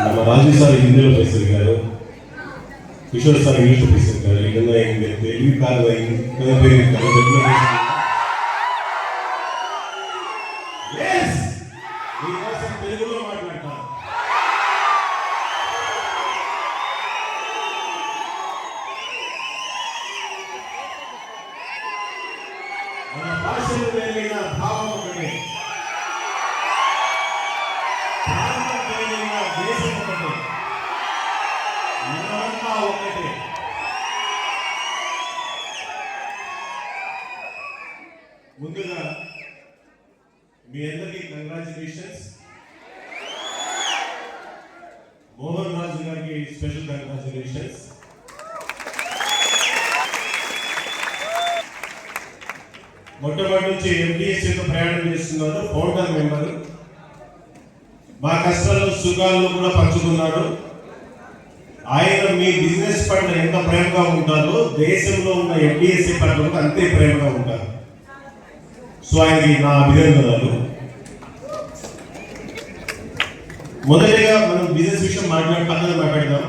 ನಮ್ಮ ರಾಜು ಸರ್ ಹಿಂದಿలో பேசியிருக்காரு, కిషోర్ సార్ ఇంగ్లీష్లో பேசியிருக்காரு. இல்லைன்னா எங்கள் తెలుగుకారు తెలుగులో మాట్లాడతారు. మన భాషలు వేరైన భావం ఒకటే, ప్రాంతం వేరైన దేశం ఒకటే, మనమంతా ఒకటే. ముందుగా మీ అందరికీ కంగ్రాచులేషన్స్. మోహన్ రాజు గారికి స్పెషల్ కంగ్రాచులేషన్స్. మొట్టమొదటి నుంచి ఎంబీఎస్సీతో ప్రయాణం చేస్తున్నారు, ఫౌండర్ మెంబర్. మా కష్టాల్లో సుఖాల్లో కూడా పంచుకున్నారు. ఆయన మీ బిజినెస్ పట్ల ఎంత ప్రేమగా ఉంటారో దేశంలో ఉన్న ఎంబీఎస్సీ పట్ల కూడా అంతే ప్రేమగా ఉంటారు. సో ఆయనకి నా అభినందనలు. మొదటిగా మనం బిజినెస్ విషయం మాట్లాడదాం.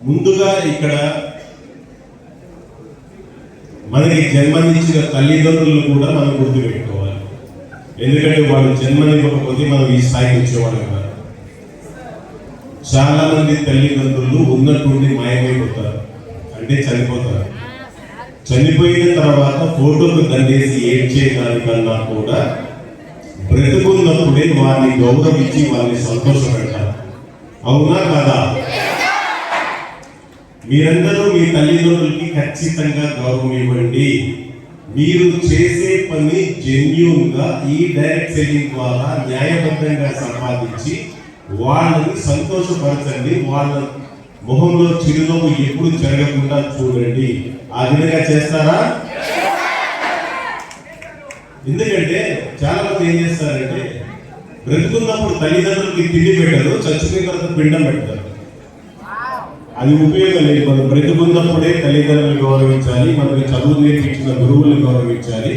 ముందుగా ఇక్కడ మనకి జన్మనిచ్చిన తల్లిదండ్రులు కూడా మనం గుర్తుపెట్టుకోవాలి. ఎందుకంటే వాళ్ళు జన్మనివ్వకపోతే మనం ఈ స్థాయికి వచ్చేవాళ్ళు కాదు. చాలా మంది తల్లిదండ్రులు ఉన్నట్టుండి మాయమైపోతారు, అంటే చనిపోతారు. చనిపోయిన తర్వాత ఫోటోకు దండేసి ఏడ్చేదానికన్నా కూడా బ్రతుకున్నప్పుడే వారిని గౌరవించి వారిని సంతోషపెడతారు. అవునా కదా? మీరందరూ మీ తల్లిదండ్రులకి ఖచ్చితంగా గౌరవం ఇవ్వండి. మీరు చేసే పని జెన్యూన్ గా ఈ డైరెక్ట్ సెల్లింగ్ ద్వారా న్యాయబద్ధంగా సంపాదించి వాళ్ళని సంతోషపరచండి. వాళ్ళ మొహంలో చిరునవ్వు ఎప్పుడు జరగకుండా చూడండి. ఆ విధంగా చేస్తారా? ఎందుకంటే చాలా మంది ఏం చేస్తారంటే బ్రతుకున్నప్పుడు తల్లిదండ్రులకి తిండి పెట్టారు, చచ్చిపోయిన తర్వాత పిండం పెడతారు. అది ఉపయోగం లేదు. మనం బ్రతుకున్నప్పుడే తల్లిదండ్రులను గౌరవించాలి, మనకి చదువు నేర్పించిన గురువులను గౌరవించాలి,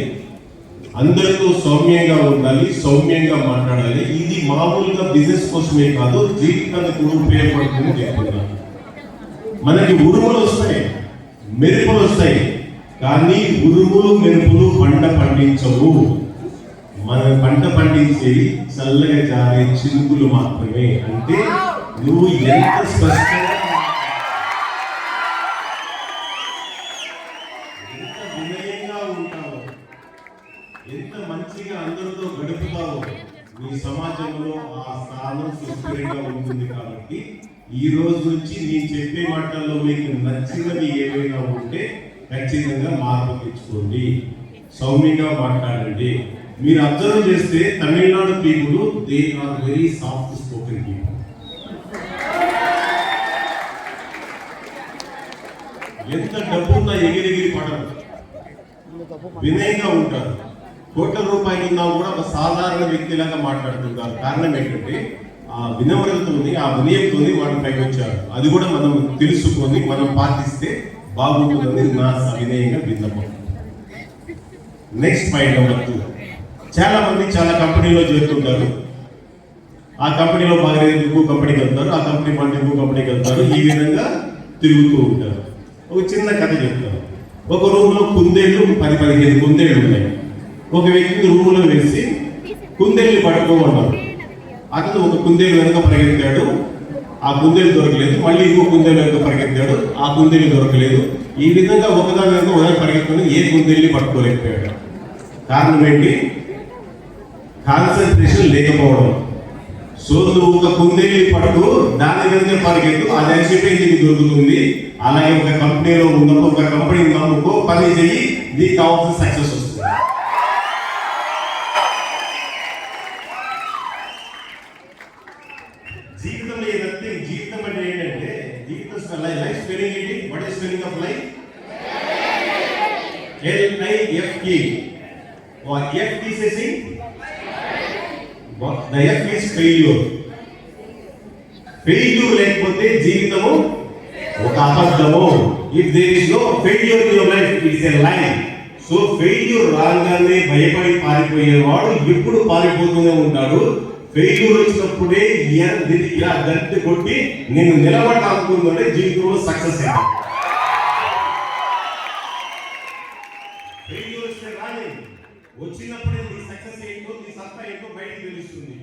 అందరితో సౌమ్యంగా ఉండాలి, సౌమ్యంగా మాట్లాడాలి. ఇది మామూలుగా బిజినెస్ కోసమే కాదు, జీవితానికి కూడా ఉపయోగపడుతుంది చెప్తున్నాను. మనకి ఉరుములు వస్తాయి, మెరుపులు వస్తాయి, కానీ ఉరుములు మెరుపులు పంట పండించవు. మన పంట పండించేవి చల్లగా జారే చినుకులు మాత్రమే. అంటే నువ్వు ఎంత స్పష్టంగా, ఎంత వినయంగా ఉంటావో, ఎంత మంచిగా అందరితో గడుపుతావో నీ సమాజంలో ఆ స్థానం సుస్థిరంగా ఉంటుంది. కాబట్టి ఈ రోజు నుంచి నేను చెప్పే మాటల్లో మీకు నచ్చినవి ఏవైనా ఉంటే ఖచ్చితంగా మార్పు తెచ్చుకోండి, సౌమ్యంగా మాట్లాడండి. మీరు అబ్జర్వ్ చేస్తే Tamil Nadu people they are very soft spoken people. ఎంత డబ్బున్నా ఎగిరెగిరి పడరు, వినయంగా ఉంటారు. కోట్ల రూపాయలు ఉన్నా కూడా ఒక సాధారణ వ్యక్తిలాగా మాట్లాడుతుంటారు. కారణం ఏంటంటే ఆ వినమ్రతతోని, ఆ వినయంతోని వాళ్ళు పైకి వచ్చారు. అది కూడా మనం తెలుసుకొని మనం పాటిస్తే బాగుంటుందని నా సవినయంగా విన్నపం. Next point number 2. చాలా మంది చాలా కంపెనీలో చేరుతుంటారు. ఆ కంపెనీలో బాగా ఇంకో కంపెనీకి వెళ్తారు, ఆ కంపెనీ మాట ఇంకో కంపెనీకి వెళ్తారు. ఈ విధంగా తిరుగుతూ ఉంటారు. ఒక చిన్న కథ చెప్తారు. ఒక రూమ్లో కుందేళ్ళు 10-15 కుందేళ్ళు ఉన్నాయి. ఒక వ్యక్తిని రూములో వేసి కుందేళ్ళు పట్టుకోమన్నారు. అతను ఒక కుందేలు వెనుక పరిగెత్తాడు, ఆ కుందేలు దొరకలేదు. మళ్ళీ ఇంకో కుందేలు వెనుక పరిగెత్తాడు, ఆ కుందేలు దొరకలేదు. ఈ విధంగా ఒకదాని వెనుక ఒకదాని పరిగెత్తుకుని ఏ కుందేల్ని పట్టుకోలేకపోయాడు. కారణం ఏంటి? కాన్సన్ట్రేషన్ లేకపోవడం. సో నువ్వు ఒక కుందేల్ని పట్టు, దాని వెనుక పరిగెత్తు, అది అనిచెప్పే నీకు దొరుకుతుంది. అలాగే ఒక కంపెనీలో ఉన్నప్పుడు ఒక కంపెనీని నమ్ముకో, పని చెయ్యి, నీకు కావాల్సిన సక్సెస్ వస్తుంది. జీవితంలో ఏదంటే జీవితం అంటే ఏంటంటే జీవితం లైఫ్ స్పెల్లింగ్ ఏంటి? What is spelling of life? LIFE. F తీసేసి the F is failure. Failure లేకపోతే జీవితము ఒక అబద్ధము. If there is no failure in your life, it is a lie. So failure రాగానే భయపడి పారిపోయేవాడు ఎప్పుడు పారిపోతూనే ఉంటాడు. ఫెయిల్యూర్ వచ్చినప్పుడే ఇలా గట్టి కొట్టి నేను నిలబడాలనుకుంటే జీవితంలో సక్సెస్ అయ్యా. ఫెయిల్యూర్ వస్తే రాని వచ్చినప్పుడే నీ సక్సెస్ ఏంటో నీ సత్తా ఏంటో బయటకు తెలుస్తుంది.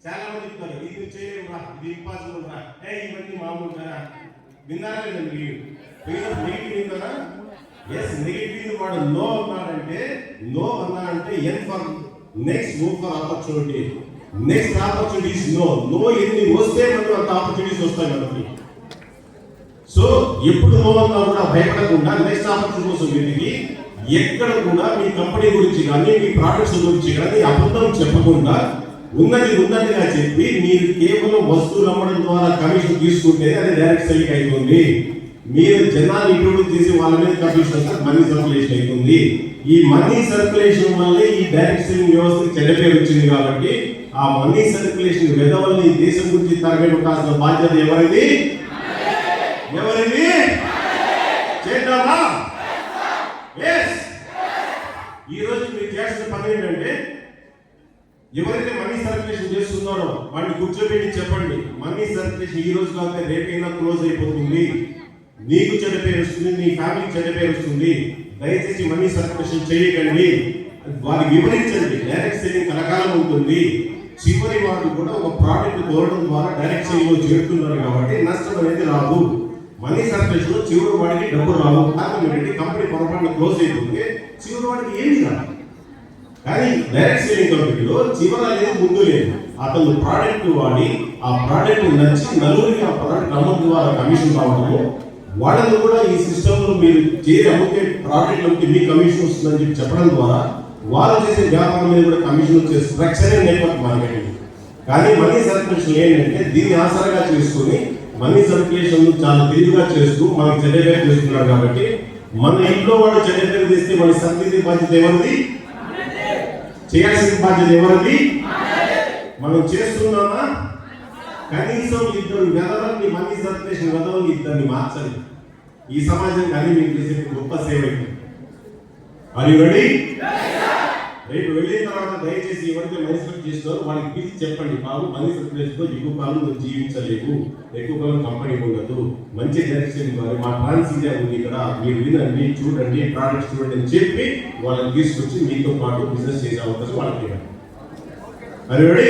చాలా మంది చెప్తారు ఇది చేయలేము రా, ఇది ఇంపాసిబుల్ రా, ఇవన్నీ మామూలు కదా. విన్నారా మీరు నెగిటివ్ విన్నారా? ఎస్, నెగిటివ్ వాడు నో అన్నాడంటే ఎన్ for next, move for opportunity. Next opportunities నో ఎన్ని వస్తే మనకు అంత ఆపర్చునిటీస్ వస్తాయి మనకి. సో ఎప్పుడు నో అన్నా కూడా భయపడకుండా నెక్స్ట్ ఆపర్చునిటీ కోసం వెతికి ఎక్కడ కూడా మీ కంపెనీ గురించి కానీ మీ ప్రోడక్ట్స్ గురించి కానీ అబద్ధం చెప్పకుండా ఉన్నదిగా చెప్పి మీరు కేవలం వస్తువులు అమ్మడం ద్వారా కమిషన్ తీసుకుంటే అది డైరెక్ట్ సెల్లింగ్ అవుతుంది. మీరు జనాలు ఇంట్రొడ్యూస్ చేసి వాళ్ళ మీద కమిషన్ వస్తే మనీ సర్క్యులేషన్ అవుతుంది. ఈ మనీ సర్క్యులేషన్ వల్లే ఈ డైరెక్ట్ సెల్లింగ్ వ్యవస్థకి చెడ్డ పేరు వచ్చింది. కాబట్టి ఆ మనీ సర్క్యులేషన్ వెదవల్ని దేశం గురించి తరగబెట్టాల్సిన బాధ్యత ఎవరిది? చేద్దామా? ఈ రోజు మీరు చేయాల్సిన పని ఏంటంటే ఎవరైతే మనీ సర్క్యులేషన్ చేస్తున్నారో వాడిని కూర్చోబెట్టి చెప్పండి, మనీ సర్క్యులేషన్ ఈ రోజు కాకపోతే రేపైనా క్లోజ్ అయిపోతుంది, నీకు చెడ్డ పేరు వస్తుంది, నీ ఫ్యామిలీకి చెడ్డ పేరు వస్తుంది, దయచేసి మనీ సర్క్యులేషన్ చేయకండి. వారికి వివరించండి. డైరెక్ట్ సెల్లింగ్ కలకాలం ఉంటుంది. చివరి వారు కూడా ఒక ప్రోడక్ట్ కోరడం ద్వారా డైరెక్ట్ సెల్లింగ్ లో చేరుతున్నారు కాబట్టి నష్టం అనేది రాదు. మనీ సర్క్యులేషన్ లో చివరి వాడికి డబ్బు రావు. కారణం ఏంటంటే కంపెనీ పొరపాటున క్లోజ్ అయిపోతే చివరి వాడికి ఏమి రాదు. కానీ డైరెక్ట్ సెల్లింగ్ కంపెనీలో చివర అనేది ముందు లేదు. అతను ప్రోడక్ట్ వాడి ఆ ప్రోడక్ట్ నచ్చి నలుగురికి ఆ ప్రోడక్ట్ అమ్మడం ద్వారా కమిషన్ రావడము, వాళ్ళని కూడా ఈ సిస్టమ్ లో మీరు చేరి అమ్ముకే ప్రోడక్ట్ అమ్మితే మీ కమిషన్ వస్తుందని చెప్పి చెప్పడం ద్వారా వాళ్ళు చేసే వ్యాపారం మీద కూడా కమిషన్ వచ్చే స్ట్రక్చర్ నెట్వర్క్ మార్కెటింగ్. కానీ మనీ సర్క్యులేషన్ ఏంటంటే దీన్ని ఆసరాగా చేసుకుని మనీ సర్క్యులేషన్ చాలా తెలివిగా చేస్తూ మనకి చెడ్డ చేస్తున్నారు. కాబట్టి మన ఇంట్లో వాడు చెడ్డ చేస్తే మన సర్వీస్ బాధ్యత ఎవరిది? చేయాల్సిన బాధ్యత ఎవరిది? మనం చేస్తున్నామా? కనీసం ఇద్దరు వెదవల్ని మనీ సర్క్యులేషన్ వెదవల్ని ఇద్దరిని మార్చాలి. ఈ సమాజం కానీ మీరు చేసే గొప్ప సేవ. అది రెడీ? రేపు వెళ్ళిన తర్వాత దయచేసి ఎవరైతే మనీ సర్క్యులేషన్ చేస్తారో వాళ్ళకి పిలిచి చెప్పండి, బాబు మనీ సర్క్యులేషన్ తో ఎక్కువ కాలం నువ్వు జీవించలేవు, ఎక్కువ కాలం కంపెనీ ఉండదు, మంచి డైరెక్షన్ ఇవ్వాలి, మా ట్రాన్స్ ఇండియా ఉంది ఇక్కడ, మీరు వినండి, చూడండి, ప్రోడక్ట్స్ చూడండి అని చెప్పి వాళ్ళని తీసుకొచ్చి మీతో పాటు బిజినెస్ చేసే అవకాశం వాళ్ళకి ఇవ్వండి. అది రెడీ?